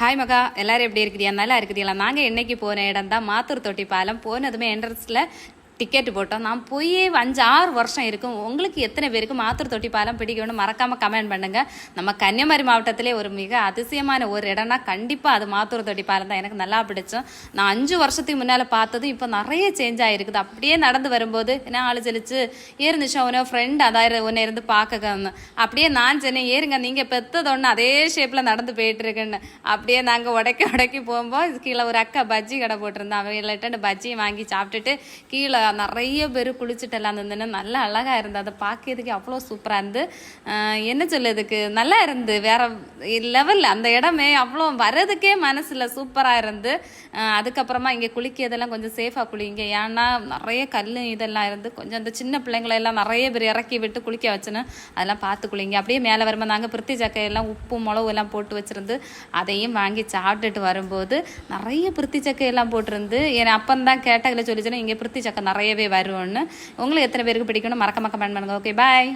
Hi மகா, எல்லாரும் எப்படி இருக்கிறியா? நல்லா இருக்கிறீங்களா? நாங்கள் என்னைக்கு போன இடம் தான் மாத்தூர் தொட்டி பாலம். போனதுமே என்ட்ரன்ஸில் டிக்கெட்டு போட்டோம். நான் போய் 5-6 வருஷம் இருக்கும். உங்களுக்கு எத்தனை பேருக்கு மாத்தூர் தொட்டி பாலம் பிடிக்கும்னு மறக்காமல் கமெண்ட் பண்ணுங்கள். நம்ம கன்னியாகுமரி மாவட்டத்திலே ஒரு மிக அதிசயமான ஒரு இடம்னா கண்டிப்பாக அது மாத்தூர் தொட்டி பாலம் தான். எனக்கு நல்லா பிடிச்சோம். நான் 5 வருஷத்துக்கு முன்னால் பார்த்ததும் இப்போ நிறைய சேஞ்ச் ஆகிருக்குது. அப்படியே நடந்து வரும்போது என்ன ஆளு செழிச்சு ஏறுந்துச்சு. அவனோ ஃப்ரெண்ட் அதாவது ஒன்று இருந்து பார்க்கன்னு அப்படியே நான் சொன்னேன், ஏறுங்க நீங்கள் பெற்றதொன்று அதே ஷேப்பில் நடந்து போயிட்டுருக்குன்னு. அப்படியே நாங்கள் உடைக்கி போகும்போது கீழே ஒரு அக்கா பஜ்ஜி கடை போட்டிருந்தோம். அவங்கள்ட்ட பஜ்ஜியை வாங்கி சாப்பிட்டுட்டு கீழே நிறைய பேர் குளிச்சுட்டு எல்லாம் இருந்ததுன்னு நல்லா அழகாக இருந்தது. அதை பார்க்கறதுக்கு அவ்வளோ சூப்பராக இருந்து என்ன சொல்லுறதுக்கு நல்லா இருந்து வேற லெவலில் அந்த இடமே அவ்வளோ வர்றதுக்கே மனசில் சூப்பராக இருந்து. அதுக்கப்புறமா இங்கே குளிக்கிறதெல்லாம் கொஞ்சம் சேஃபாக குளிங்க, ஏன்னா நிறைய கல் இதெல்லாம் இருந்து கொஞ்சம் அந்த சின்ன பிள்ளைங்களெல்லாம் நிறைய பேர் இறக்கி விட்டு குளிக்க வச்சுன்னு அதெல்லாம் பார்த்து குளிங்க. அப்படியே மேலே வரும்போது நாங்கள் பிரித்தி சக்கையெல்லாம் உப்பு மிளகு எல்லாம் போட்டு வச்சுருந்து அதையும் வாங்கி சாப்பிட்டுட்டு வரும்போது நிறைய பிரித்தி சக்கையெல்லாம் போட்டிருந்து என் அப்பந்தான் கேட்டதில் சொல்லிச்சுன்னா இங்கே பிரித்தி சக்கை நிறையவே வரும்னு. உங்களுக்கு எத்தனை பேருக்கு பிடிக்கணும் மறக்காம கமெண்ட் பண்ணுங்க. ஓகே, பாய்.